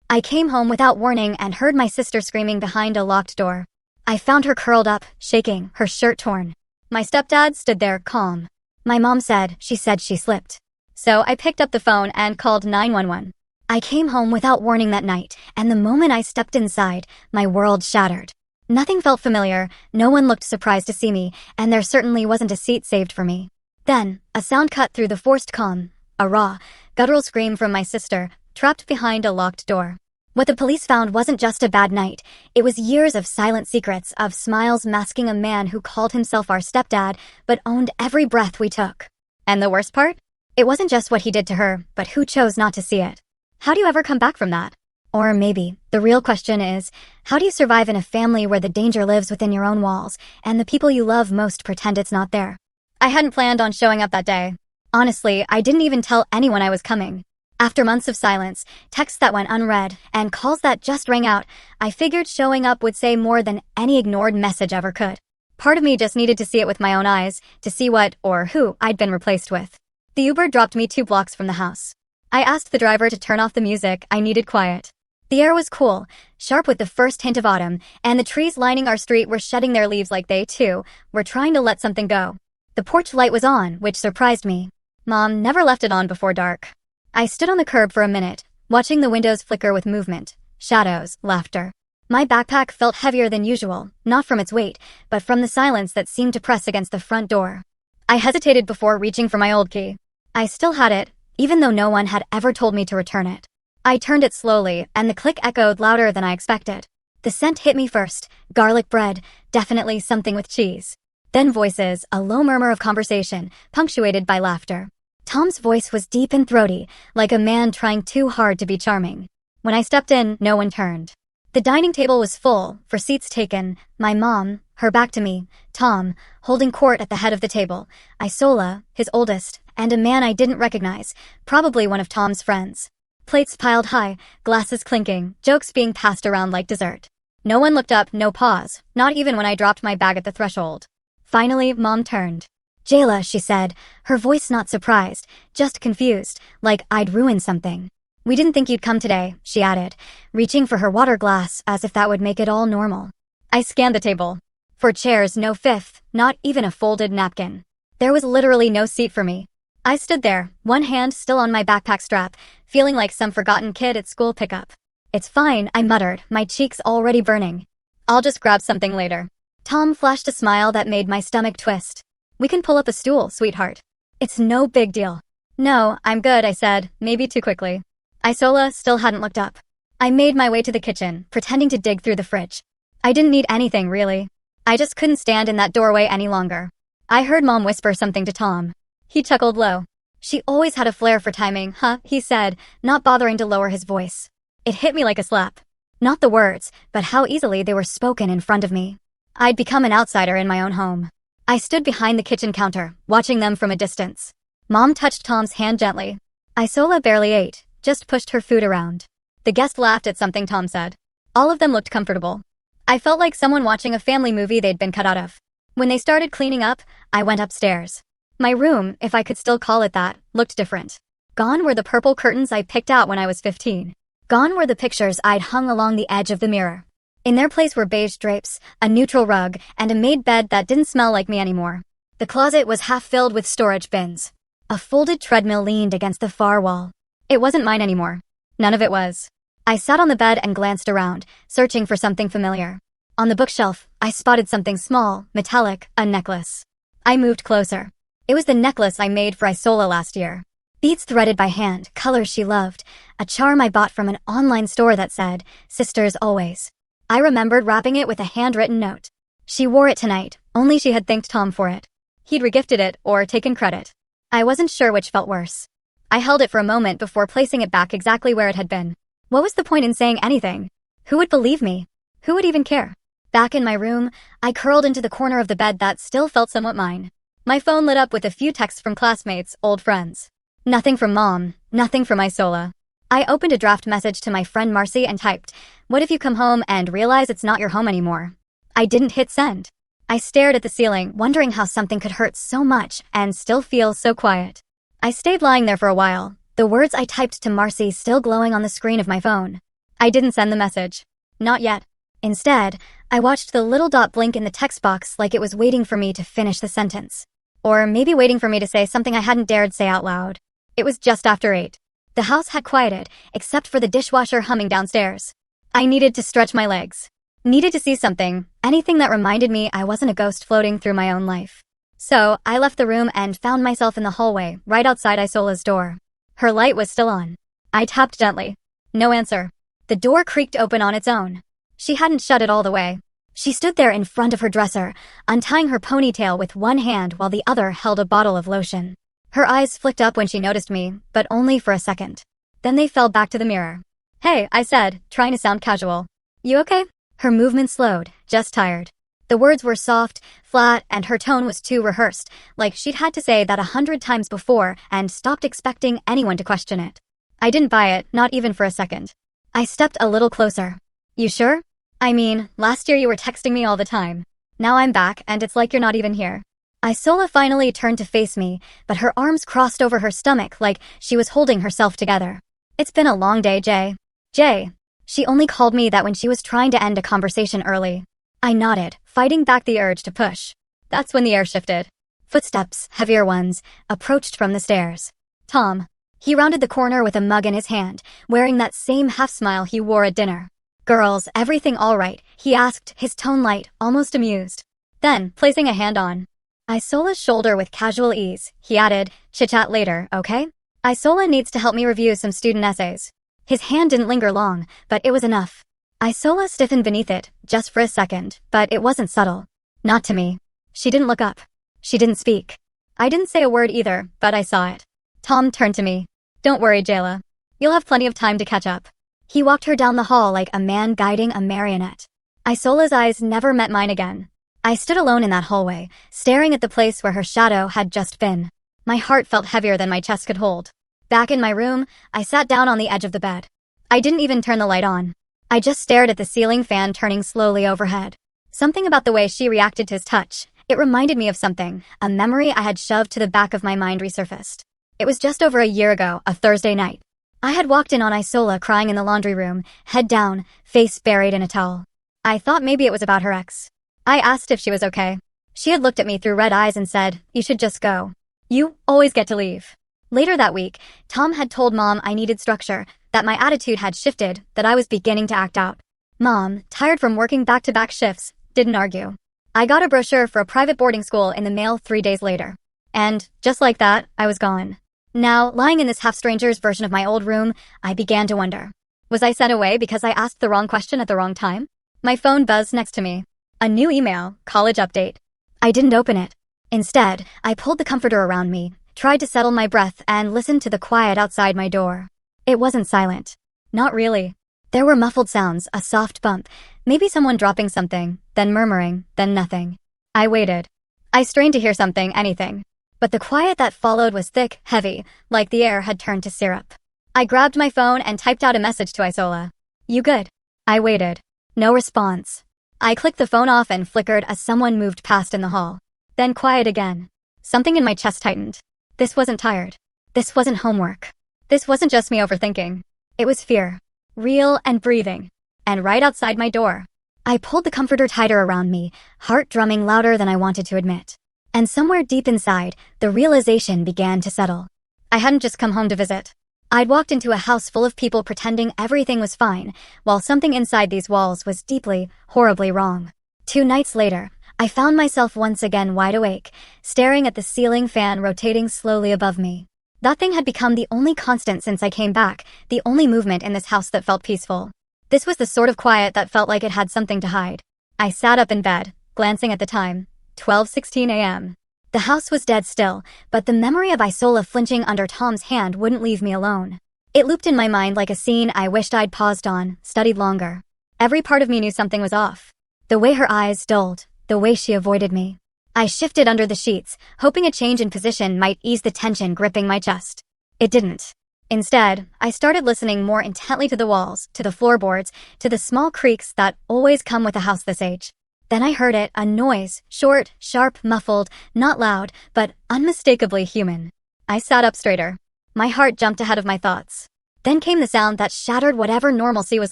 I came home without warning and heard my sister screaming behind a locked door. I found her curled up, shaking, her shirt torn. My stepdad stood there, calm. My mom said she slipped. So I picked up the phone and called 911. I came home without warning that night, and the moment I stepped inside, my world shattered. Nothing felt familiar, no one looked surprised to see me, and there certainly wasn't a seat saved for me. Then, a sound cut through the forced calm, a raw, guttural scream from my sister, trapped behind a locked door. What the police found wasn't just a bad night, it was years of silent secrets, of smiles masking a man who called himself our stepdad, but owned every breath we took. And the worst part? It wasn't just what he did to her, but who chose not to see it. How do you ever come back from that? Or maybe, the real question is, how do you survive in a family where the danger lives within your own walls, and the people you love most pretend it's not there? I hadn't planned on showing up that day. Honestly, I didn't even tell anyone I was coming. After months of silence, texts that went unread, and calls that just rang out, I figured showing up would say more than any ignored message ever could. Part of me just needed to see it with my own eyes, to see what, or who, I'd been replaced with. The Uber dropped me 2 blocks from the house. I asked the driver to turn off the music, I needed quiet. The air was cool, sharp with the first hint of autumn, and the trees lining our street were shedding their leaves like they, too, were trying to let something go. The porch light was on, which surprised me. Mom never left it on before dark. I stood on the curb for a minute, watching the windows flicker with movement, shadows, laughter. My backpack felt heavier than usual, not from its weight, but from the silence that seemed to press against the front door. I hesitated before reaching for my old key. I still had it, even though no one had ever told me to return it. I turned it slowly, and the click echoed louder than I expected. The scent hit me first, garlic bread, definitely something with cheese. Then voices, a low murmur of conversation, punctuated by laughter. Tom's voice was deep and throaty, like a man trying too hard to be charming. When I stepped in, no one turned. The dining table was full, for seats taken, my mom, her back to me, Tom, holding court at the head of the table, Isola, his oldest, and a man I didn't recognize, probably one of Tom's friends. Plates piled high, glasses clinking, jokes being passed around like dessert. No one looked up, no pause, not even when I dropped my bag at the threshold. Finally, Mom turned. "Jayla," she said, her voice not surprised, just confused, like I'd ruined something. "We didn't think you'd come today," she added, reaching for her water glass as if that would make it all normal. I scanned the table. For chairs, no fifth, not even a folded napkin. There was literally no seat for me. I stood there, one hand still on my backpack strap, feeling like some forgotten kid at school pickup. "It's fine," I muttered, my cheeks already burning. "I'll just grab something later." Tom flashed a smile that made my stomach twist. "We can pull up a stool, sweetheart. It's no big deal." "No, I'm good," I said, maybe too quickly. Isola still hadn't looked up. I made my way to the kitchen, pretending to dig through the fridge. I didn't need anything, really. I just couldn't stand in that doorway any longer. I heard Mom whisper something to Tom. He chuckled low. "She always had a flair for timing, huh?" he said, not bothering to lower his voice. It hit me like a slap. Not the words, but how easily they were spoken in front of me. I'd become an outsider in my own home. I stood behind the kitchen counter, watching them from a distance. Mom touched Tom's hand gently. Isola barely ate, just pushed her food around. The guest laughed at something Tom said. All of them looked comfortable. I felt like someone watching a family movie they'd been cut out of. When they started cleaning up, I went upstairs. My room, if I could still call it that, looked different. Gone were the purple curtains I picked out when I was 15. Gone were the pictures I'd hung along the edge of the mirror. In their place were beige drapes, a neutral rug, and a made bed that didn't smell like me anymore. The closet was half filled with storage bins. A folded treadmill leaned against the far wall. It wasn't mine anymore. None of it was. I sat on the bed and glanced around, searching for something familiar. On the bookshelf, I spotted something small, metallic, a necklace. I moved closer. It was the necklace I made for Isola last year. Beads threaded by hand, colors she loved, a charm I bought from an online store that said, "Sisters always." I remembered wrapping it with a handwritten note. She wore it tonight, only she had thanked Tom for it. He'd regifted it or taken credit. I wasn't sure which felt worse. I held it for a moment before placing it back exactly where it had been. What was the point in saying anything? Who would believe me? Who would even care? Back in my room, I curled into the corner of the bed that still felt somewhat mine. My phone lit up with a few texts from classmates, old friends. Nothing from Mom, nothing from Isola. I opened a draft message to my friend Marcy and typed, "What if you come home and realize it's not your home anymore?" I didn't hit send. I stared at the ceiling, wondering how something could hurt so much and still feel so quiet. I stayed lying there for a while, the words I typed to Marcy still glowing on the screen of my phone. I didn't send the message. Not yet. Instead, I watched the little dot blink in the text box like it was waiting for me to finish the sentence. Or maybe waiting for me to say something I hadn't dared say out loud. It was just after 8. The house had quieted, except for the dishwasher humming downstairs. I needed to stretch my legs. Needed to see something, anything that reminded me I wasn't a ghost floating through my own life. So, I left the room and found myself in the hallway, right outside Isola's door. Her light was still on. I tapped gently. No answer. The door creaked open on its own. She hadn't shut it all the way. She stood there in front of her dresser, untying her ponytail with one hand while the other held a bottle of lotion. Her eyes flicked up when she noticed me, but only for a second. Then they fell back to the mirror. "Hey," I said, trying to sound casual. "You okay?" Her movement slowed, just tired. The words were soft, flat, and her tone was too rehearsed, like she'd had to say that 100 times before and stopped expecting anyone to question it. I didn't buy it, not even for a second. I stepped a little closer. "You sure? I mean, last year you were texting me all the time. Now I'm back, and it's like you're not even here." Isola finally turned to face me, but her arms crossed over her stomach like she was holding herself together. "It's been a long day, Jay." Jay. She only called me that when she was trying to end a conversation early. I nodded, fighting back the urge to push. That's when the air shifted. Footsteps, heavier ones, approached from the stairs. Tom. He rounded the corner with a mug in his hand, wearing that same half-smile he wore at dinner. "Girls, everything all right?" he asked, his tone light, almost amused. Then, placing a hand on Isola's shoulder with casual ease, he added, "Chit-chat later, okay? Isola needs to help me review some student essays." His hand didn't linger long, but it was enough. Isola stiffened beneath it, just for a second, but it wasn't subtle. Not to me. She didn't look up. She didn't speak. I didn't say a word either, but I saw it. Tom turned to me. "Don't worry, Jayla. You'll have plenty of time to catch up." He walked her down the hall like a man guiding a marionette. Isola's eyes never met mine again. I stood alone in that hallway, staring at the place where her shadow had just been. My heart felt heavier than my chest could hold. Back in my room, I sat down on the edge of the bed. I didn't even turn the light on. I just stared at the ceiling fan turning slowly overhead. Something about the way she reacted to his touch, it reminded me of something, a memory I had shoved to the back of my mind resurfaced. It was just over a year ago, a Thursday night. I had walked in on Isola crying in the laundry room, head down, face buried in a towel. I thought maybe it was about her ex. I asked if she was okay. She had looked at me through red eyes and said, "You should just go. You always get to leave." Later that week, Tom had told Mom I needed structure, that my attitude had shifted, that I was beginning to act out. Mom, tired from working back-to-back shifts, didn't argue. I got a brochure for a private boarding school in the mail 3 days later. And, just like that, I was gone. Now, lying in this half-stranger's version of my old room, I began to wonder. Was I sent away because I asked the wrong question at the wrong time? My phone buzzed next to me. A new email, college update. I didn't open it. Instead, I pulled the comforter around me, tried to settle my breath, and listened to the quiet outside my door. It wasn't silent. Not really. There were muffled sounds, a soft bump, maybe someone dropping something, then murmuring, then nothing. I waited. I strained to hear something, anything. But the quiet that followed was thick, heavy, like the air had turned to syrup. I grabbed my phone and typed out a message to Isola. "You good?" I waited. No response. I clicked the phone off and flickered as someone moved past in the hall. Then quiet again. Something in my chest tightened. This wasn't tired. This wasn't homework. This wasn't just me overthinking. It was fear. Real and breathing. And right outside my door. I pulled the comforter tighter around me, heart drumming louder than I wanted to admit. And somewhere deep inside, the realization began to settle. I hadn't just come home to visit. I'd walked into a house full of people pretending everything was fine, while something inside these walls was deeply, horribly wrong. 2 nights later, I found myself once again wide awake, staring at the ceiling fan rotating slowly above me. That thing had become the only constant since I came back, the only movement in this house that felt peaceful. This was the sort of quiet that felt like it had something to hide. I sat up in bed, glancing at the time, 12:16 a.m. The house was dead still, but the memory of Isola flinching under Tom's hand wouldn't leave me alone. It looped in my mind like a scene I wished I'd paused on, studied longer. Every part of me knew something was off. The way her eyes dulled, the way she avoided me. I shifted under the sheets, hoping a change in position might ease the tension gripping my chest. It didn't. Instead, I started listening more intently to the walls, to the floorboards, to the small creaks that always come with a house this age. Then I heard it, a noise, short, sharp, muffled, not loud, but unmistakably human. I sat up straighter. My heart jumped ahead of my thoughts. Then came the sound that shattered whatever normalcy was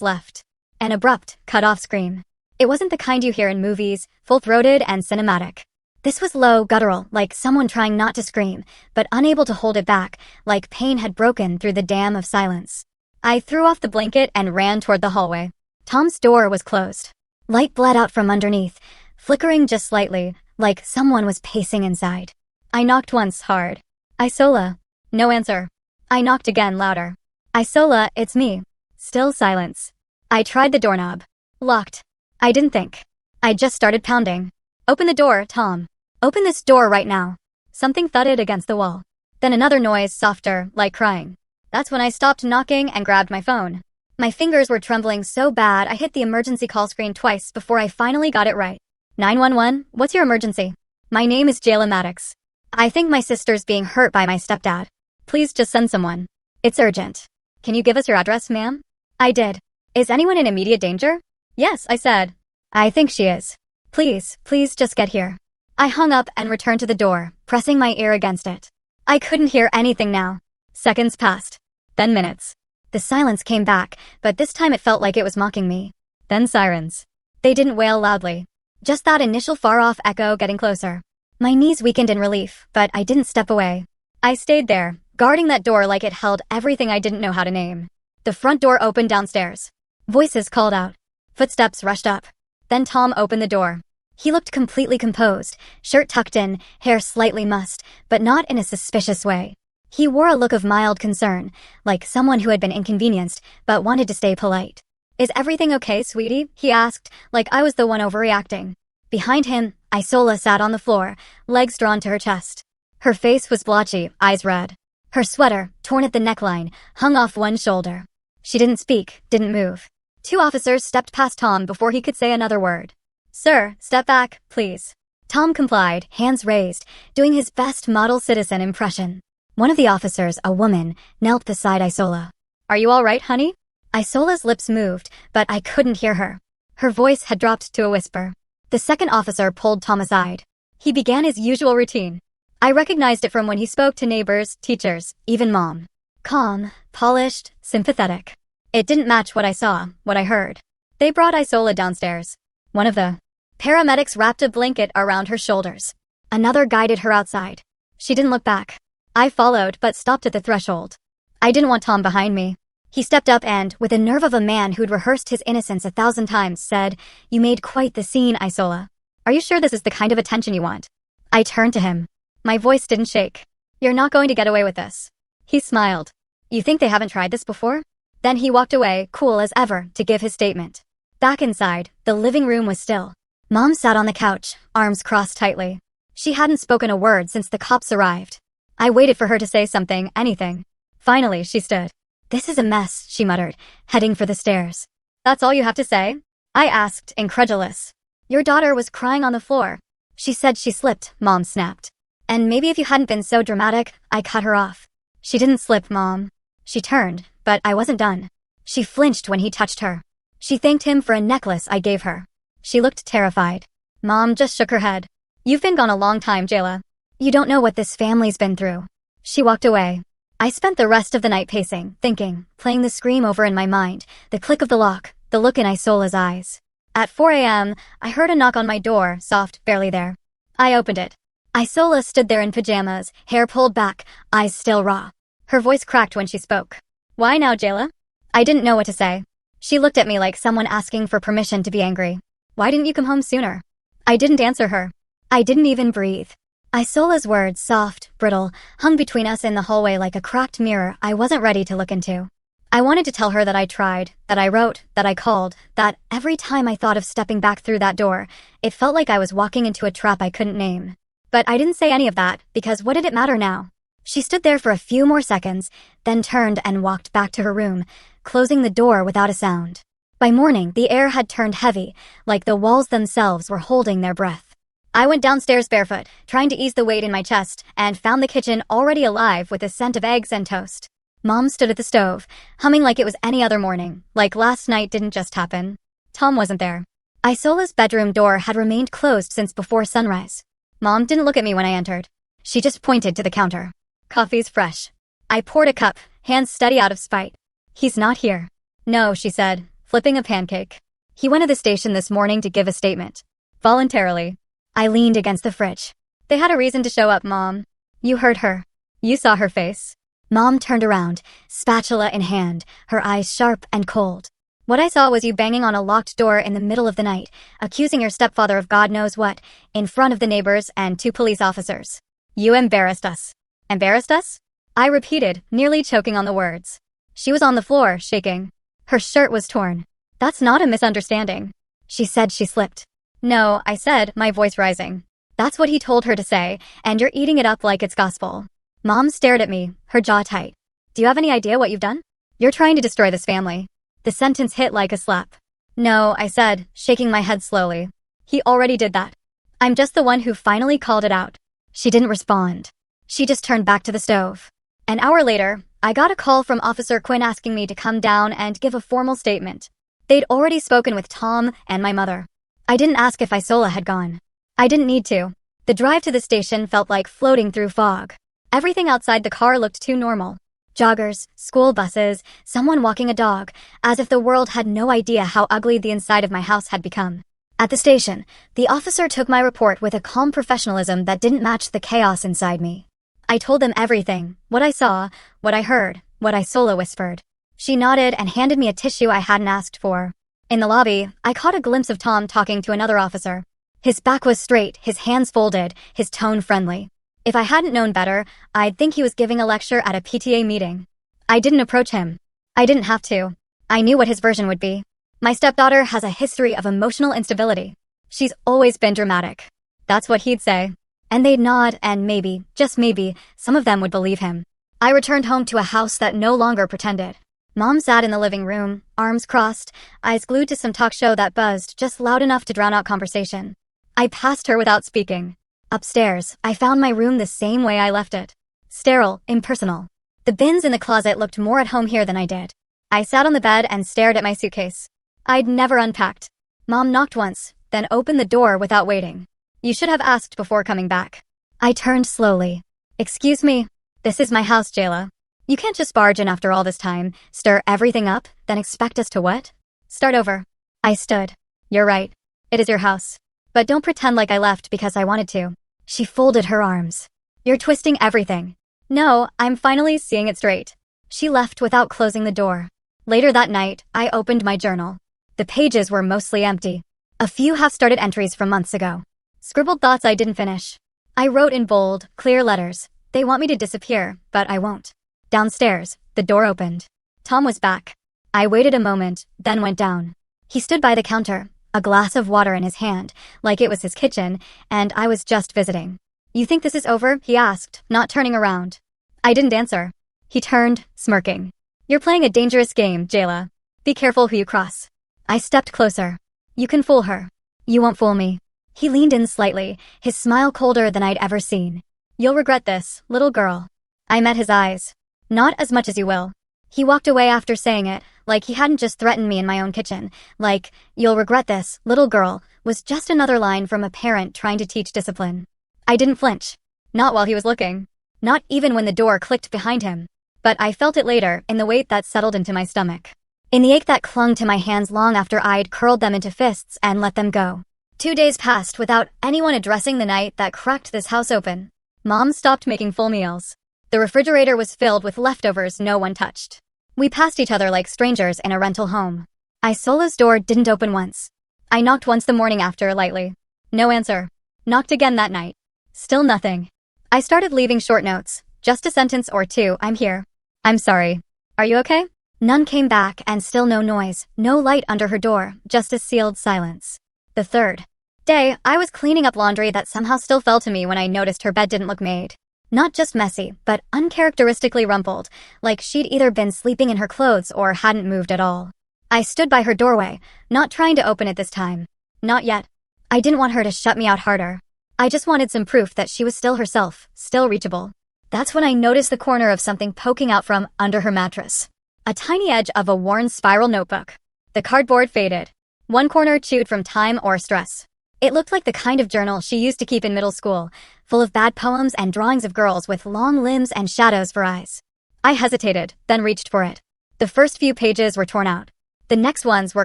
left. An abrupt, cut-off scream. It wasn't the kind you hear in movies, full-throated and cinematic. This was low, guttural, like someone trying not to scream, but unable to hold it back, like pain had broken through the dam of silence. I threw off the blanket and ran toward the hallway. Tom's door was closed. Light bled out from underneath, flickering just slightly, like someone was pacing inside. I knocked once hard. Isola. No answer. I knocked again louder. Isola, it's me. Still silence. I tried the doorknob. Locked. I didn't think. I just started pounding. Open the door, Tom. Open this door right now. Something thudded against the wall. Then another noise, softer, like crying. That's when I stopped knocking and grabbed my phone. My fingers were trembling so bad I hit the emergency call screen twice before I finally got it right. 911, what's your emergency? My name is Jayla Maddox. I think my sister's being hurt by my stepdad. Please just send someone. It's urgent. Can you give us your address, ma'am? I did. Is anyone in immediate danger? Yes, I said. I think she is. Please just get here. I hung up and returned to the door, pressing my ear against it. I couldn't hear anything now. Seconds passed. Then minutes. The silence came back, but this time it felt like it was mocking me. Then sirens. They didn't wail loudly. Just that initial far-off echo getting closer. My knees weakened in relief, but I didn't step away. I stayed there, guarding that door like it held everything I didn't know how to name. The front door opened downstairs. Voices called out. Footsteps rushed up. Then Tom opened the door. He looked completely composed, shirt tucked in, hair slightly mussed, but not in a suspicious way. He wore a look of mild concern, like someone who had been inconvenienced, but wanted to stay polite. Is everything okay, sweetie? He asked, like I was the one overreacting. Behind him, Isola sat on the floor, legs drawn to her chest. Her face was blotchy, eyes red. Her sweater, torn at the neckline, hung off one shoulder. She didn't speak, didn't move. Two officers stepped past Tom before he could say another word. Sir, step back, please. Tom complied, hands raised, doing his best model citizen impression. One of the officers, a woman, knelt beside Isola. Are you all right, honey? Isola's lips moved, but I couldn't hear her. Her voice had dropped to a whisper. The second officer pulled Tom aside. He began his usual routine. I recognized it from when he spoke to neighbors, teachers, even Mom. Calm, polished, sympathetic. It didn't match what I saw, what I heard. They brought Isola downstairs. One of the paramedics wrapped a blanket around her shoulders. Another guided her outside. She didn't look back. I followed, but stopped at the threshold. I didn't want Tom behind me. He stepped up and, with the nerve of a man who'd rehearsed his innocence 1,000 times, said, You made quite the scene, Isola. Are you sure this is the kind of attention you want? I turned to him. My voice didn't shake. You're not going to get away with this. He smiled. You think they haven't tried this before? Then he walked away, cool as ever, to give his statement. Back inside, the living room was still. Mom sat on the couch, arms crossed tightly. She hadn't spoken a word since the cops arrived. I waited for her to say something, anything. Finally, she stood. This is a mess, she muttered, heading for the stairs. That's all you have to say? I asked, incredulous. Your daughter was crying on the floor. She said she slipped, Mom snapped. And maybe if you hadn't been so dramatic, I cut her off. She didn't slip, Mom. She turned, but I wasn't done. She flinched when he touched her. She thanked him for a necklace I gave her. She looked terrified. Mom just shook her head. You've been gone a long time, Jayla. You don't know what this family's been through. She walked away. I spent the rest of the night pacing, thinking, playing the scream over in my mind, the click of the lock, the look in Isola's eyes. At 4 a.m., I heard a knock on my door, soft, barely there. I opened it. Isola stood there in pajamas, hair pulled back, eyes still raw. Her voice cracked when she spoke. Why now, Jayla? I didn't know what to say. She looked at me like someone asking for permission to be angry. Why didn't you come home sooner? I didn't answer her. I didn't even breathe. Isola's words, soft, brittle, hung between us in the hallway like a cracked mirror I wasn't ready to look into. I wanted to tell her that I tried, that I wrote, that I called, that every time I thought of stepping back through that door, it felt like I was walking into a trap I couldn't name. But I didn't say any of that, because what did it matter now? She stood there for a few more seconds, then turned and walked back to her room, closing the door without a sound. By morning, the air had turned heavy, like the walls themselves were holding their breath. I went downstairs barefoot, trying to ease the weight in my chest, and found the kitchen already alive with the scent of eggs and toast. Mom stood at the stove, humming like it was any other morning, like last night didn't just happen. Tom wasn't there. Isola's bedroom door had remained closed since before sunrise. Mom didn't look at me when I entered. She just pointed to the counter. Coffee's fresh. I poured a cup, hands steady out of spite. He's not here. No, she said, flipping a pancake. He went to the station this morning to give a statement. Voluntarily. I leaned against the fridge. They had a reason to show up, Mom. You heard her. You saw her face. Mom turned around, spatula in hand, her eyes sharp and cold. What I saw was you banging on a locked door in the middle of the night, accusing your stepfather of God knows what, in front of the neighbors and 2 police officers. You embarrassed us. Embarrassed us? I repeated, nearly choking on the words. She was on the floor, shaking. Her shirt was torn. That's not a misunderstanding. She said she slipped. No, I said, my voice rising. That's what he told her to say, and you're eating it up like it's gospel. Mom stared at me, her jaw tight. Do you have any idea what you've done? You're trying to destroy this family. The sentence hit like a slap. No, I said, shaking my head slowly. He already did that. I'm just the one who finally called it out. She didn't respond. She just turned back to the stove. An hour later, I got a call from Officer Quinn asking me to come down and give a formal statement. They'd already spoken with Tom and my mother. I didn't ask if Isola had gone. I didn't need to. The drive to the station felt like floating through fog. Everything outside the car looked too normal. Joggers, school buses, someone walking a dog, as if the world had no idea how ugly the inside of my house had become. At the station, the officer took my report with a calm professionalism that didn't match the chaos inside me. I told them everything, what I saw, what I heard, what Isola whispered. She nodded and handed me a tissue I hadn't asked for. In the lobby, I caught a glimpse of Tom talking to another officer. His back was straight, his hands folded, his tone friendly. If I hadn't known better, I'd think he was giving a lecture at a PTA meeting. I didn't approach him. I didn't have to. I knew what his version would be. My stepdaughter has a history of emotional instability. She's always been dramatic. That's what he'd say. And they'd nod, and maybe, just maybe, some of them would believe him. I returned home to a house that no longer pretended. Mom sat in the living room, arms crossed, eyes glued to some talk show that buzzed just loud enough to drown out conversation. I passed her without speaking. Upstairs, I found my room the same way I left it. Sterile, impersonal. The bins in the closet looked more at home here than I did. I sat on the bed and stared at my suitcase. I'd never unpacked. Mom knocked once, then opened the door without waiting. You should have asked before coming back. I turned slowly. Excuse me. This is my house, Jayla. You can't just barge in after all this time, stir everything up, then expect us to what? Start over. I stood. You're right. It is your house. But don't pretend like I left because I wanted to. She folded her arms. You're twisting everything. No, I'm finally seeing it straight. She left without closing the door. Later that night, I opened my journal. The pages were mostly empty. A few half-started entries from months ago. Scribbled thoughts I didn't finish. I wrote in bold, clear letters. They want me to disappear, but I won't. Downstairs, the door opened. Tom was back. I waited a moment, then went down. He stood by the counter, a glass of water in his hand, like it was his kitchen, and I was just visiting. You think this is over? He asked, not turning around. I didn't answer. He turned, smirking. You're playing a dangerous game, Jayla. Be careful who you cross. I stepped closer. You can fool her. You won't fool me. He leaned in slightly, his smile colder than I'd ever seen. You'll regret this, little girl. I met his eyes. Not as much as you will. He walked away after saying it, like he hadn't just threatened me in my own kitchen. Like, you'll regret this, little girl, was just another line from a parent trying to teach discipline. I didn't flinch. Not while he was looking. Not even when the door clicked behind him. But I felt it later, in the weight that settled into my stomach. In the ache that clung to my hands long after I'd curled them into fists and let them go. 2 days passed without anyone addressing the night that cracked this house open. Mom stopped making full meals. The refrigerator was filled with leftovers no one touched. We passed each other like strangers in a rental home. Isola's door didn't open once. I knocked once the morning after, lightly. No answer. Knocked again that night. Still nothing. I started leaving short notes. Just a sentence or two, I'm here. I'm sorry. Are you okay? None came back, and still no noise, no light under her door, just a sealed silence. The third day, I was cleaning up laundry that somehow still fell to me when I noticed her bed didn't look made. Not just messy, but uncharacteristically rumpled, like she'd either been sleeping in her clothes or hadn't moved at all. I stood by her doorway, not trying to open it this time. Not yet. I didn't want her to shut me out harder. I just wanted some proof that she was still herself, still reachable. That's when I noticed the corner of something poking out from under her mattress. A tiny edge of a worn spiral notebook. The cardboard faded. One corner chewed from time or stress. It looked like the kind of journal she used to keep in middle school, full of bad poems and drawings of girls with long limbs and shadows for eyes. I hesitated, then reached for it. The first few pages were torn out. The next ones were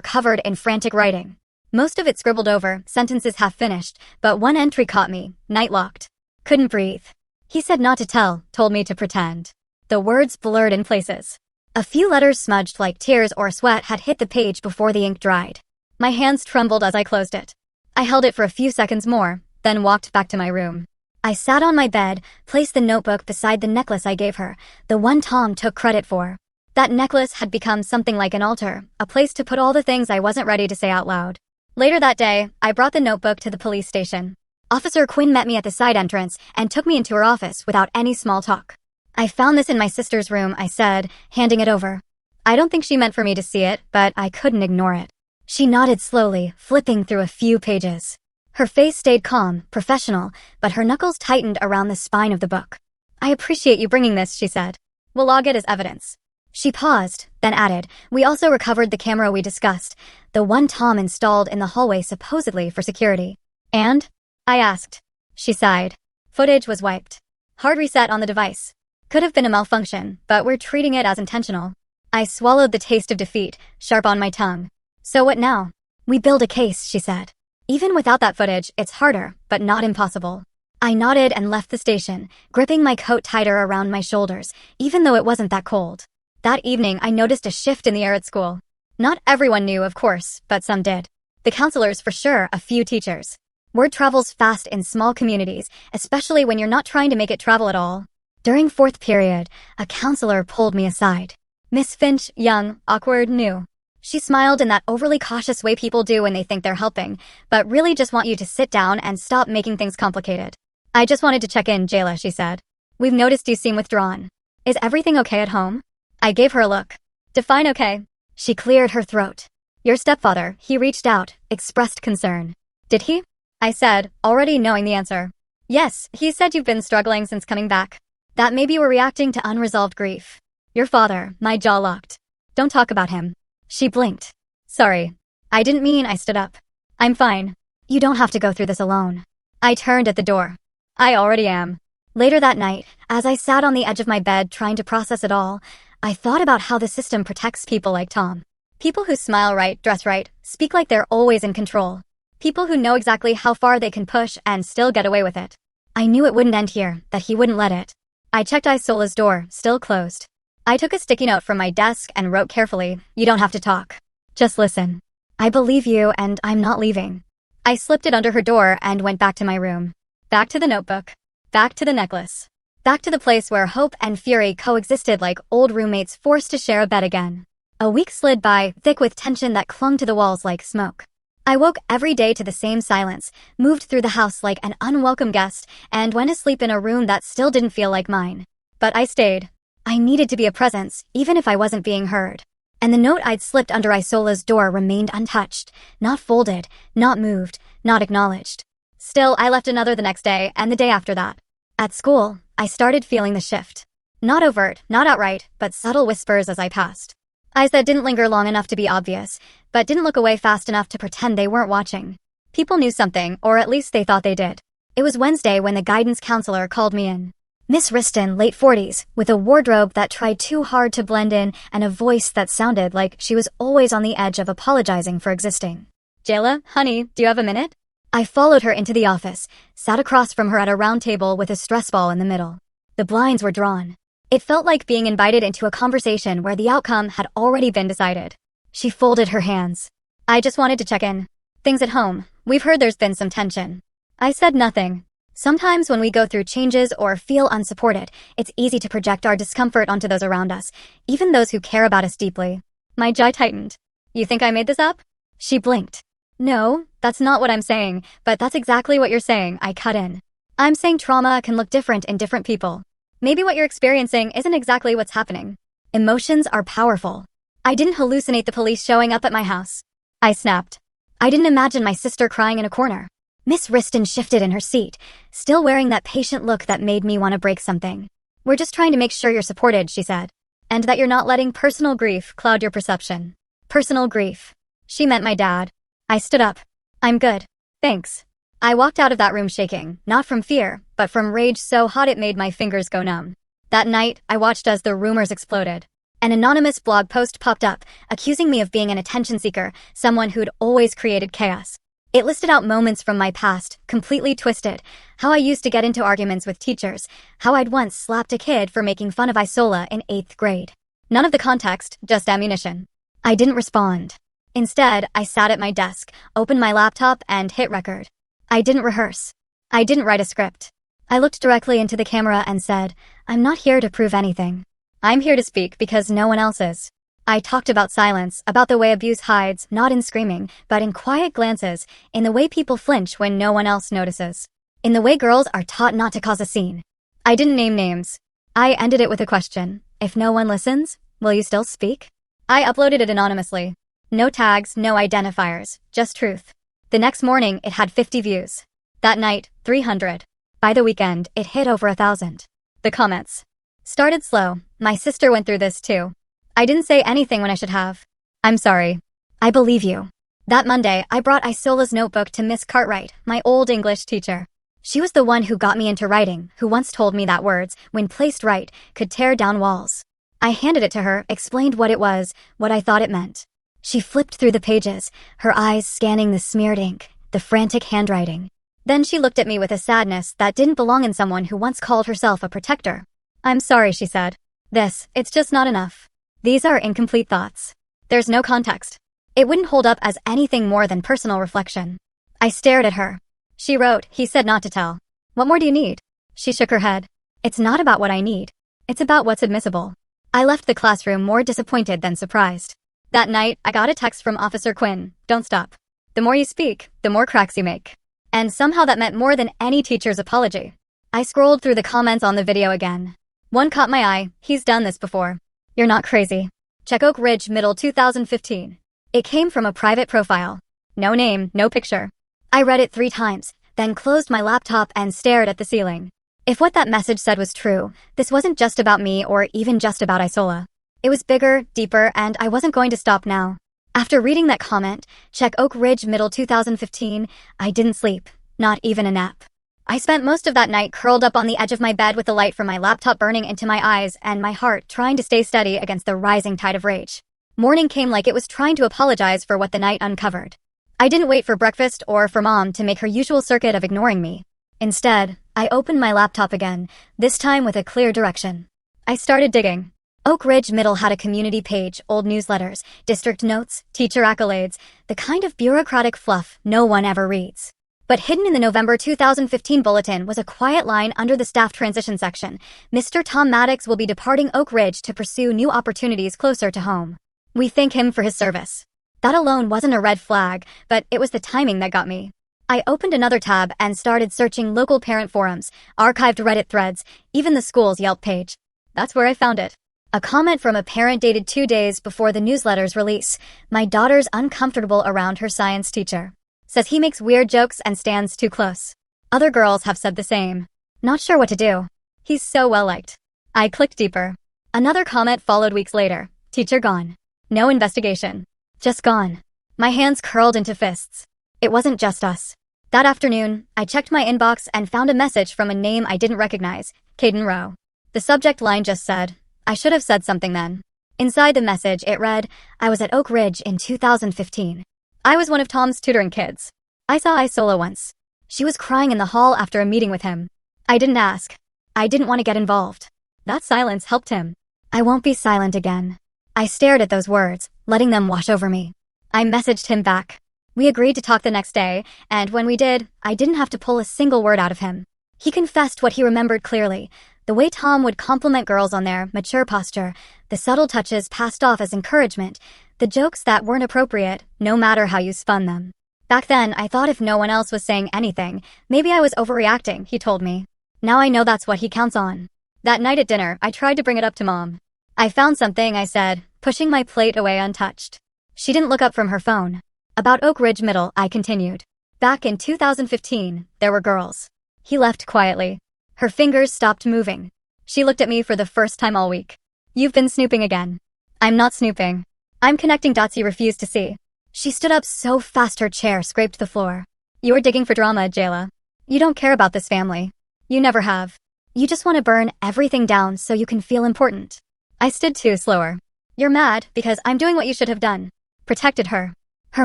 covered in frantic writing. Most of it scribbled over, sentences half finished, but one entry caught me, night locked. Couldn't breathe. He said not to tell, told me to pretend. The words blurred in places. A few letters smudged like tears or sweat had hit the page before the ink dried. My hands trembled as I closed it. I held it for a few seconds more, then walked back to my room. I sat on my bed, placed the notebook beside the necklace I gave her, the one Tom took credit for. That necklace had become something like an altar, a place to put all the things I wasn't ready to say out loud. Later that day, I brought the notebook to the police station. Officer Quinn met me at the side entrance and took me into her office without any small talk. I found this in my sister's room, I said, handing it over. I don't think she meant for me to see it, but I couldn't ignore it. She nodded slowly, flipping through a few pages. Her face stayed calm, professional, but her knuckles tightened around the spine of the book. I appreciate you bringing this, she said. We'll log it as evidence. She paused, then added, we also recovered the camera we discussed, the one Tom installed in the hallway supposedly for security. And? I asked. She sighed. Footage was wiped. Hard reset on the device. Could have been a malfunction, but we're treating it as intentional. I swallowed the taste of defeat, sharp on my tongue. So what now? We build a case, she said. Even without that footage, it's harder, but not impossible. I nodded and left the station, gripping my coat tighter around my shoulders, even though it wasn't that cold. That evening, I noticed a shift in the air at school. Not everyone knew, of course, but some did. The counselors for sure, a few teachers. Word travels fast in small communities, especially when you're not trying to make it travel at all. During fourth period, a counselor pulled me aside. Miss Finch, young, awkward, new. She smiled in that overly cautious way people do when they think they're helping, but really just want you to sit down and stop making things complicated. I just wanted to check in, Jayla, she said. We've noticed you seem withdrawn. Is everything okay at home? I gave her a look. Define okay. She cleared her throat. Your stepfather, he reached out, expressed concern. Did he? I said, already knowing the answer. Yes, he said you've been struggling since coming back. That maybe you were reacting to unresolved grief. Your father, my jaw locked. Don't talk about him. She blinked. Sorry. I didn't mean. I stood up. I'm fine. You don't have to go through this alone. I turned at the door. I already am. Later that night, as I sat on the edge of my bed trying to process it all, I thought about how the system protects people like Tom. People who smile right, dress right, speak like they're always in control. People who know exactly how far they can push and still get away with it. I knew it wouldn't end here, that he wouldn't let it. I checked Isola's door, still closed. I took a sticky note from my desk and wrote carefully, you don't have to talk. Just listen. I believe you and I'm not leaving. I slipped it under her door and went back to my room. Back to the notebook. Back to the necklace. Back to the place where hope and fury coexisted like old roommates forced to share a bed again. A week slid by, thick with tension that clung to the walls like smoke. I woke every day to the same silence, moved through the house like an unwelcome guest, and went to sleep in a room that still didn't feel like mine. But I stayed. I needed to be a presence, even if I wasn't being heard. And the note I'd slipped under Isola's door remained untouched, not folded, not moved, not acknowledged. Still, I left another the next day, and the day after that. At school, I started feeling the shift. Not overt, not outright, but subtle whispers as I passed. Eyes that didn't linger long enough to be obvious, but didn't look away fast enough to pretend they weren't watching. People knew something, or at least they thought they did. It was Wednesday when the guidance counselor called me in. Miss Riston, late 40s, with a wardrobe that tried too hard to blend in and a voice that sounded like she was always on the edge of apologizing for existing. Jayla, honey, do you have a minute? I followed her into the office, sat across from her at a round table with a stress ball in the middle. The blinds were drawn. It felt like being invited into a conversation where the outcome had already been decided. She folded her hands. I just wanted to check in. Things at home. We've heard there's been some tension. I said nothing. Sometimes when we go through changes or feel unsupported, it's easy to project our discomfort onto those around us, even those who care about us deeply. My jaw tightened. You think I made this up? She blinked. No, that's not what I'm saying, but that's exactly what you're saying, I cut in. I'm saying trauma can look different in different people. Maybe what you're experiencing isn't exactly what's happening. Emotions are powerful. I didn't hallucinate the police showing up at my house. I snapped. I didn't imagine my sister crying in a corner. Miss Riston shifted in her seat, still wearing that patient look that made me want to break something. We're just trying to make sure you're supported, she said. And that you're not letting personal grief cloud your perception. Personal grief. She meant my dad. I stood up. I'm good. Thanks. I walked out of that room shaking, not from fear, but from rage so hot it made my fingers go numb. That night, I watched as the rumors exploded. An anonymous blog post popped up, accusing me of being an attention seeker, someone who'd always created chaos. It listed out moments from my past, completely twisted, how I used to get into arguments with teachers, how I'd once slapped a kid for making fun of Isola in 8th grade. None of the context, just ammunition. I didn't respond. Instead, I sat at my desk, opened my laptop, and hit record. I didn't rehearse. I didn't write a script. I looked directly into the camera and said, "I'm not here to prove anything. I'm here to speak because no one else is." I talked about silence, about the way abuse hides, not in screaming, but in quiet glances, in the way people flinch when no one else notices, in the way girls are taught not to cause a scene. I didn't name names. I ended it with a question. If no one listens, will you still speak? I uploaded it anonymously. No tags, no identifiers, just truth. The next morning, it had 50 views. That night, 300. By the weekend, it hit over 1,000. The comments started slow. My sister went through this too. I didn't say anything when I should have. I'm sorry. I believe you. That Monday, I brought Isola's notebook to Miss Cartwright, my old English teacher. She was the one who got me into writing, who once told me that words, when placed right, could tear down walls. I handed it to her, explained what it was, what I thought it meant. She flipped through the pages, her eyes scanning the smeared ink, the frantic handwriting. Then she looked at me with a sadness that didn't belong in someone who once called herself a protector. "I'm sorry," she said. It's just not enough. These are incomplete thoughts. There's no context. It wouldn't hold up as anything more than personal reflection." I stared at her. She wrote, "He said not to tell. What more do you need?" She shook her head. "It's not about what I need. It's about what's admissible." I left the classroom more disappointed than surprised. That night, I got a text from Officer Quinn. "Don't stop. The more you speak, the more cracks you make." And somehow that meant more than any teacher's apology. I scrolled through the comments on the video again. One caught my eye. "He's done this before. You're not crazy. Check Oak Ridge Middle 2015. It came from a private profile. No name, no picture. I read it 3 times, then closed my laptop and stared at the ceiling. If what that message said was true, this wasn't just about me or even just about Isola. It was bigger, deeper, and I wasn't going to stop now. After reading that comment, check Oak Ridge Middle 2015, I didn't sleep, not even a nap. I spent most of that night curled up on the edge of my bed with the light from my laptop burning into my eyes and my heart trying to stay steady against the rising tide of rage. Morning came like it was trying to apologize for what the night uncovered. I didn't wait for breakfast or for Mom to make her usual circuit of ignoring me. Instead, I opened my laptop again, this time with a clear direction. I started digging. Oak Ridge Middle had a community page, old newsletters, district notes, teacher accolades, the kind of bureaucratic fluff no one ever reads. But hidden in the November 2015 bulletin was a quiet line under the staff transition section. "Mr. Tom Maddox will be departing Oak Ridge to pursue new opportunities closer to home. We thank him for his service." That alone wasn't a red flag, but it was the timing that got me. I opened another tab and started searching local parent forums, archived Reddit threads, even the school's Yelp page. That's where I found it. A comment from a parent dated 2 days before the newsletter's release. "My daughter's uncomfortable around her science teacher. Says he makes weird jokes and stands too close. Other girls have said the same. Not sure what to do. He's so well liked." I clicked deeper. Another comment followed weeks later. "Teacher gone. No investigation. Just gone." My hands curled into fists. It wasn't just us. That afternoon, I checked my inbox and found a message from a name I didn't recognize, Caden Rowe. The subject line just said, "I should have said something then." Inside the message, it read, "I was at Oak Ridge in 2015. I was one of Tom's tutoring kids. I saw Isola once. She was crying in the hall after a meeting with him. I didn't ask. I didn't want to get involved." That silence helped him. I won't be silent again. I stared at those words, letting them wash over me. I messaged him back. We agreed to talk the next day, and when we did, I didn't have to pull a single word out of him. He confessed what he remembered clearly, the way Tom would compliment girls on their mature posture, the subtle touches passed off as encouragement, the jokes that weren't appropriate, no matter how you spun them. Back then, I thought if no one else was saying anything, maybe I was overreacting, he told me. Now I know that's what he counts on. That night at dinner, I tried to bring it up to Mom. "I found something," I said, pushing my plate away untouched. She didn't look up from her phone. "About Oak Ridge Middle," I continued. "Back in 2015, there were girls." He left quietly. Her fingers stopped moving. She looked at me for the first time all week. "You've been snooping again." "I'm not snooping. I'm connecting dots you refuse to see." She stood up so fast her chair scraped the floor. "You're digging for drama, Jayla. You don't care about this family. You never have. You just want to burn everything down so you can feel important." I stood too slower. You're mad because I'm doing what you should have done. Protected her. Her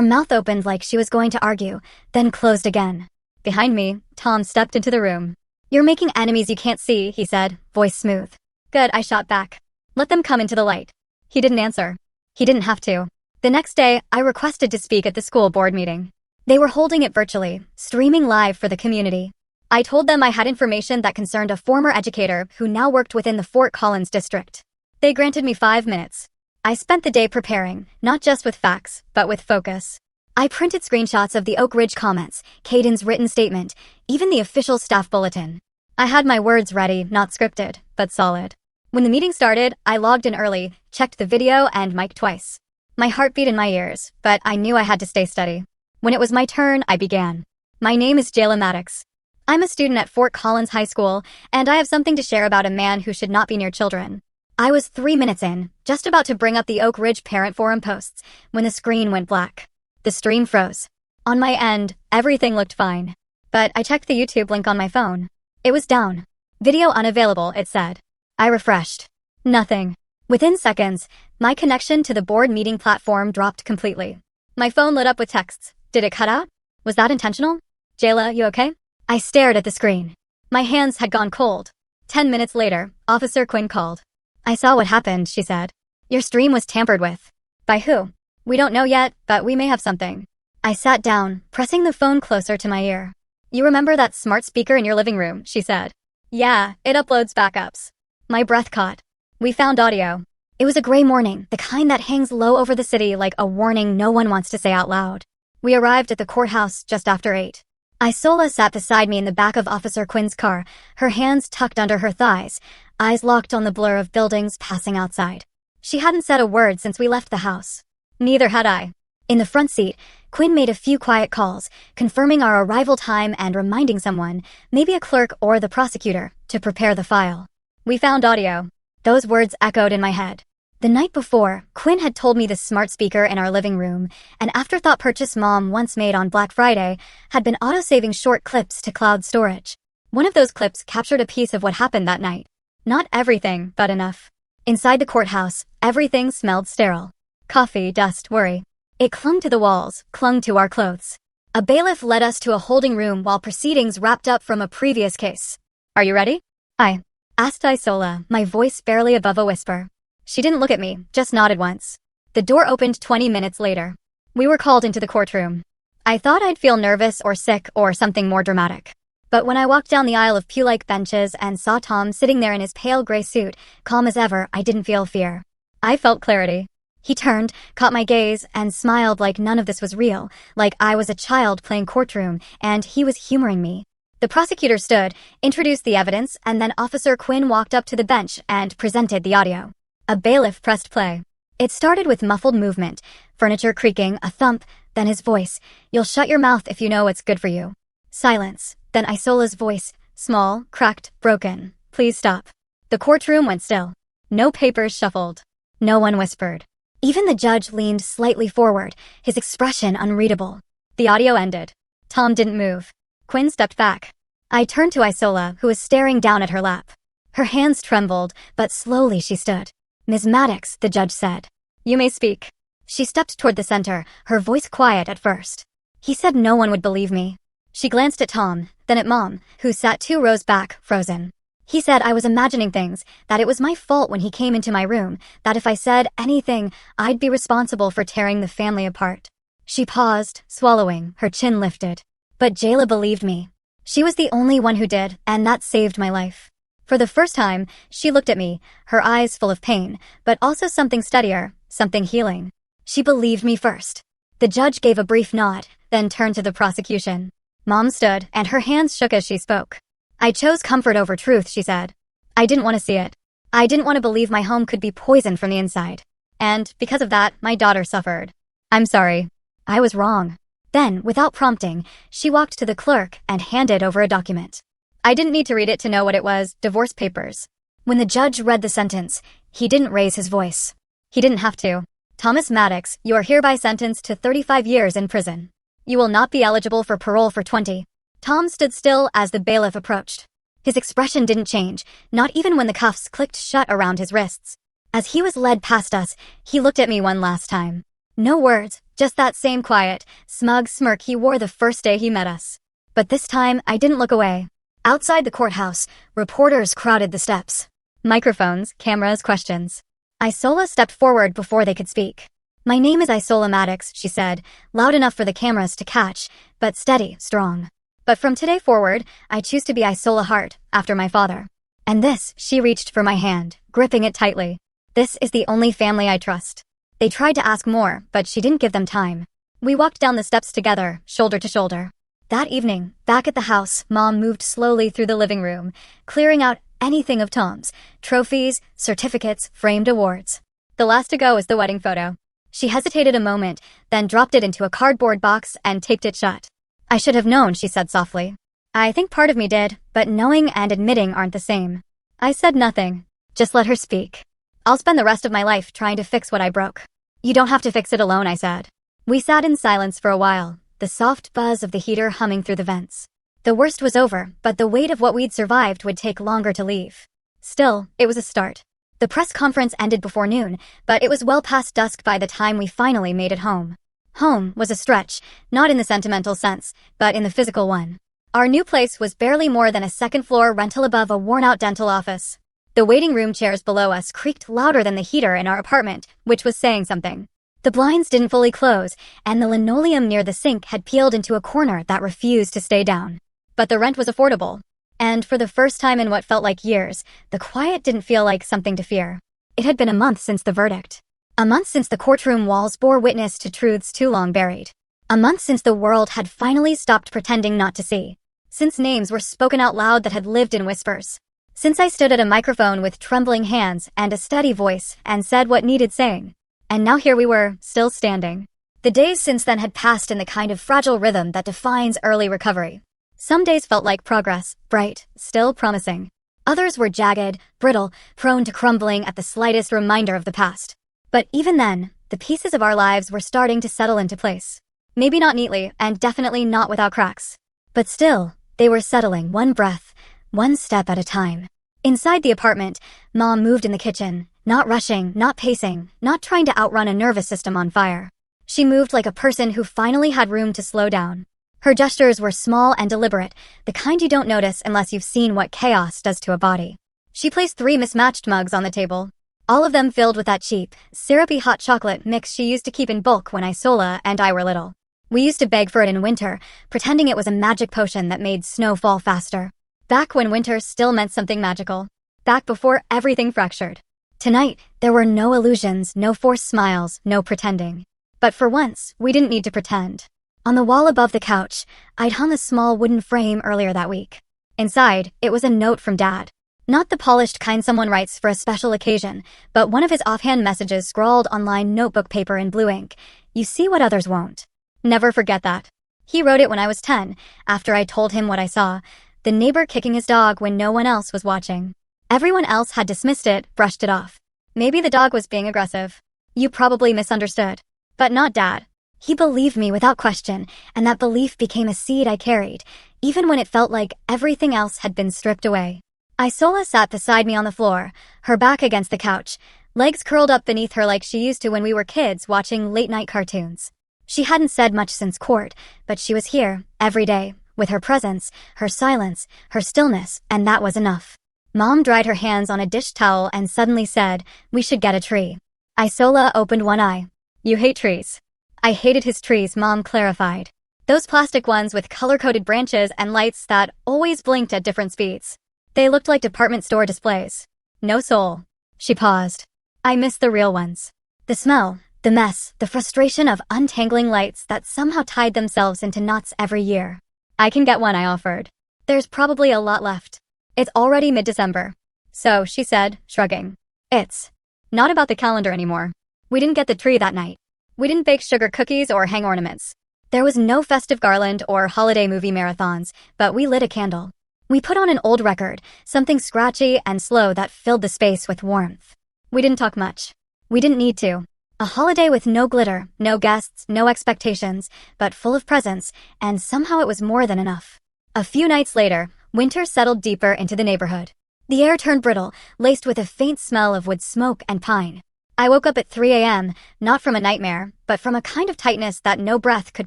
mouth opened like she was going to argue, then closed again. Behind me, Tom stepped into the room. You're making enemies you can't see, he said, voice smooth. Good, I shot back. Let them come into the light. He didn't answer. He didn't have to. The next day, I requested to speak at the school board meeting. They were holding it virtually, streaming live for the community. I told them I had information that concerned a former educator who now worked within the Fort Collins district. They granted me 5 minutes. I spent the day preparing, not just with facts, but with focus. I printed screenshots of the Oak Ridge comments, Caden's written statement, even the official staff bulletin. I had my words ready, not scripted, but solid. When the meeting started, I logged in early, checked the video and mic twice. My heart beat in my ears, but I knew I had to stay steady. When it was my turn, I began. My name is Jayla Maddox. I'm a student at Fort Collins High School, and I have something to share about a man who should not be near children. I was 3 minutes in, just about to bring up the Oak Ridge Parent Forum posts, when the screen went black. The stream froze. On my end, everything looked fine. But I checked the YouTube link on my phone. It was down. Video unavailable, it said. I refreshed. Nothing. Within seconds, my connection to the board meeting platform dropped completely. My phone lit up with texts. Did it cut out? Was that intentional? Jayla, you okay? I stared at the screen. My hands had gone cold. 10 minutes later, Officer Quinn called. I saw what happened, she said. Your stream was tampered with. By who? We don't know yet, but we may have something. I sat down, pressing the phone closer to my ear. You remember that smart speaker in your living room, she said. Yeah, it uploads backups. My breath caught. We found audio. It was a gray morning, the kind that hangs low over the city like a warning no one wants to say out loud. We arrived at the courthouse just after 8. Isola sat beside me in the back of Officer Quinn's car, her hands tucked under her thighs, eyes locked on the blur of buildings passing outside. She hadn't said a word since we left the house. Neither had I. In the front seat, Quinn made a few quiet calls, confirming our arrival time and reminding someone, maybe a clerk or the prosecutor, to prepare the file. We found audio. Those words echoed in my head. The night before, Quinn had told me the smart speaker in our living room, an afterthought purchase Mom once made on Black Friday, had been auto-saving short clips to cloud storage. One of those clips captured a piece of what happened that night. Not everything, but enough. Inside the courthouse, everything smelled sterile. Coffee, dust, worry. It clung to the walls, clung to our clothes. A bailiff led us to a holding room while proceedings wrapped up from a previous case. Are you ready? I asked Isola, my voice barely above a whisper. She didn't look at me, just nodded once. The door opened 20 minutes later. We were called into the courtroom. I thought I'd feel nervous or sick or something more dramatic. But when I walked down the aisle of pew-like benches and saw Tom sitting there in his pale gray suit, calm as ever, I didn't feel fear. I felt clarity. He turned, caught my gaze, and smiled like none of this was real, like I was a child playing courtroom, and he was humoring me. The prosecutor stood, introduced the evidence, and then Officer Quinn walked up to the bench and presented the audio. A bailiff pressed play. It started with muffled movement, furniture creaking, a thump, then his voice. You'll shut your mouth if you know what's good for you. Silence, then Isola's voice, small, cracked, broken. Please stop. The courtroom went still. No papers shuffled. No one whispered. Even the judge leaned slightly forward, his expression unreadable. The audio ended. Tom didn't move. Quinn stepped back. I turned to Isola, who was staring down at her lap. Her hands trembled, but slowly she stood. Ms. Maddox, the judge said. You may speak. She stepped toward the center, her voice quiet at first. He said no one would believe me. She glanced at Tom, then at Mom, who sat 2 rows back, frozen. He said I was imagining things, that it was my fault when he came into my room, that if I said anything, I'd be responsible for tearing the family apart. She paused, swallowing, her chin lifted. But Jayla believed me. She was the only one who did, and that saved my life. For the first time, she looked at me, her eyes full of pain, but also something steadier, something healing. She believed me first. The judge gave a brief nod, then turned to the prosecution. Mom stood, and her hands shook as she spoke. I chose comfort over truth, she said. I didn't want to see it. I didn't want to believe my home could be poisoned from the inside. And, because of that, my daughter suffered. I'm sorry. I was wrong. Then, without prompting, she walked to the clerk and handed over a document. I didn't need to read it to know what it was, divorce papers. When the judge read the sentence, he didn't raise his voice. He didn't have to. Thomas Maddox, you are hereby sentenced to 35 years in prison. You will not be eligible for parole for 20. Tom stood still as the bailiff approached. His expression didn't change, not even when the cuffs clicked shut around his wrists. As he was led past us, he looked at me one last time. No words, just that same quiet, smug smirk he wore the first day he met us. But this time, I didn't look away. Outside the courthouse, reporters crowded the steps. Microphones, cameras, questions. Isola stepped forward before they could speak. "My name is Isola Maddox," she said, loud enough for the cameras to catch, but steady, strong. "But from today forward, I choose to be Isola Hart, after my father. And this," she reached for my hand, gripping it tightly. "This is the only family I trust." They tried to ask more, but she didn't give them time. We walked down the steps together, shoulder to shoulder. That evening, back at the house, Mom moved slowly through the living room, clearing out anything of Tom's: trophies, certificates, framed awards. The last to go was the wedding photo. She hesitated a moment, then dropped it into a cardboard box and taped it shut. "I should have known," she said softly. "I think part of me did, but knowing and admitting aren't the same." I said nothing. Just let her speak. "I'll spend the rest of my life trying to fix what I broke." "You don't have to fix it alone," I said. We sat in silence for a while, the soft buzz of the heater humming through the vents. The worst was over, but the weight of what we'd survived would take longer to leave. Still, it was a start. The press conference ended before noon, but it was well past dusk by the time we finally made it home. Home was a stretch, not in the sentimental sense, but in the physical one. Our new place was barely more than a second-floor rental above a worn-out dental office. The waiting room chairs below us creaked louder than the heater in our apartment, which was saying something. The blinds didn't fully close, and the linoleum near the sink had peeled into a corner that refused to stay down. But the rent was affordable. And for the first time in what felt like years, the quiet didn't feel like something to fear. It had been a month since the verdict. A month since the courtroom walls bore witness to truths too long buried. A month since the world had finally stopped pretending not to see. Since names were spoken out loud that had lived in whispers. Since I stood at a microphone with trembling hands and a steady voice and said what needed saying. And now here we were, still standing. The days since then had passed in the kind of fragile rhythm that defines early recovery. Some days felt like progress, bright, still promising. Others were jagged, brittle, prone to crumbling at the slightest reminder of the past. But even then, the pieces of our lives were starting to settle into place. Maybe not neatly, and definitely not without cracks. But still, they were settling one breath, one step at a time. Inside the apartment, Mom moved in the kitchen, not rushing, not pacing, not trying to outrun a nervous system on fire. She moved like a person who finally had room to slow down. Her gestures were small and deliberate, the kind you don't notice unless you've seen what chaos does to a body. She placed 3 mismatched mugs on the table, all of them filled with that cheap, syrupy hot chocolate mix she used to keep in bulk when Isola and I were little. We used to beg for it in winter, pretending it was a magic potion that made snow fall faster. Back when winter still meant something magical. Back before everything fractured. Tonight, there were no illusions, no forced smiles, no pretending. But for once, we didn't need to pretend. On the wall above the couch, I'd hung a small wooden frame earlier that week. Inside, it was a note from Dad. Not the polished kind someone writes for a special occasion, but one of his offhand messages scrawled on lined notebook paper in blue ink. "You see what others won't. Never forget that." He wrote it when I was 10, after I told him what I saw, the neighbor kicking his dog when no one else was watching. Everyone else had dismissed it, brushed it off. Maybe the dog was being aggressive. You probably misunderstood. But not Dad. He believed me without question, and that belief became a seed I carried, even when it felt like everything else had been stripped away. Isola sat beside me on the floor, her back against the couch, legs curled up beneath her like she used to when we were kids watching late-night cartoons. She hadn't said much since court, but she was here, every day, with her presence, her silence, her stillness, and that was enough. Mom dried her hands on a dish towel and suddenly said, "We should get a tree." Isola opened one eye. "You hate trees." I hated his trees, Mom clarified. Those plastic ones with color-coded branches and lights that always blinked at different speeds. They looked like department store displays. No soul. She paused. I missed the real ones. The smell, the mess, the frustration of untangling lights that somehow tied themselves into knots every year. "I can get one," I offered. "There's probably a lot left. It's already mid-December." "So," she said, shrugging. "It's not about the calendar anymore. We didn't get the tree that night. We didn't bake sugar cookies or hang ornaments. There was no festive garland or holiday movie marathons, but we lit a candle. We put on an old record, something scratchy and slow that filled the space with warmth. We didn't talk much. We didn't need to. A holiday with no glitter, no guests, no expectations, but full of presents, and somehow it was more than enough. A few nights later, winter settled deeper into the neighborhood. The air turned brittle, laced with a faint smell of wood smoke and pine. I woke up at 3 a.m., not from a nightmare, but from a kind of tightness that no breath could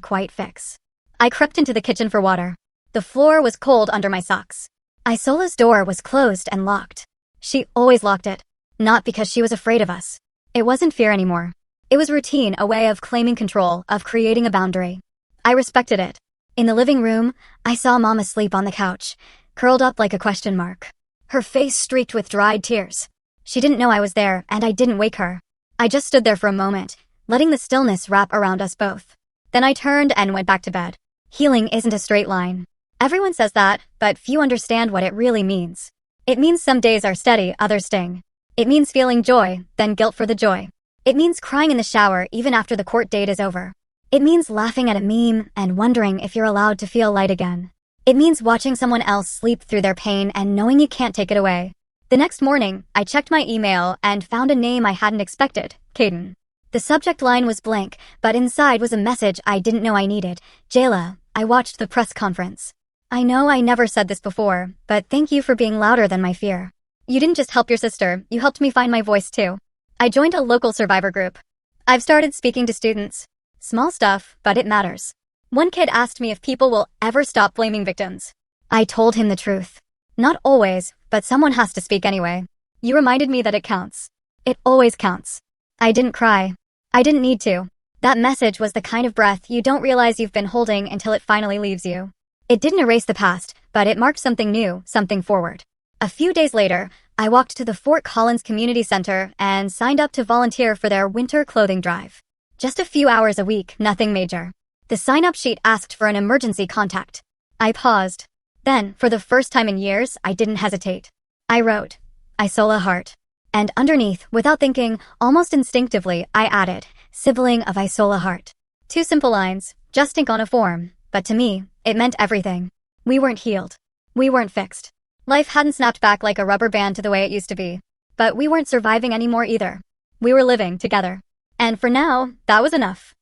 quite fix. I crept into the kitchen for water. The floor was cold under my socks. Isola's door was closed and locked. She always locked it. Not because she was afraid of us. It wasn't fear anymore. It was routine, a way of claiming control, of creating a boundary. I respected it. In the living room, I saw Mom asleep on the couch, curled up like a question mark. Her face streaked with dried tears. She didn't know I was there, and I didn't wake her. I just stood there for a moment, letting the stillness wrap around us both. Then I turned and went back to bed. Healing isn't a straight line. Everyone says that, but few understand what it really means. It means some days are steady, others sting. It means feeling joy, then guilt for the joy. It means crying in the shower even after the court date is over. It means laughing at a meme and wondering if you're allowed to feel light again. It means watching someone else sleep through their pain and knowing you can't take it away. The next morning, I checked my email and found a name I hadn't expected, Caden. The subject line was blank, but inside was a message I didn't know I needed. Jayla, I watched the press conference. I know I never said this before, but thank you for being louder than my fear. You didn't just help your sister, you helped me find my voice too. I joined a local survivor group. I've started speaking to students. Small stuff, but it matters. One kid asked me if people will ever stop blaming victims. I told him the truth. Not always, but someone has to speak anyway. You reminded me that it counts. It always counts. I didn't cry. I didn't need to. That message was the kind of breath you don't realize you've been holding until it finally leaves you. It didn't erase the past, but it marked something new, something forward. A few days later, I walked to the Fort Collins Community Center and signed up to volunteer for their winter clothing drive. Just a few hours a week, nothing major. The sign-up sheet asked for an emergency contact. I paused. Then, for the first time in years, I didn't hesitate. I wrote, Isola Hart. And underneath, without thinking, almost instinctively, I added, sibling of Isola Hart. 2 simple lines, just ink on a form, but to me, it meant everything. We weren't healed. We weren't fixed. Life hadn't snapped back like a rubber band to the way it used to be. But we weren't surviving anymore either. We were living together. And for now, that was enough.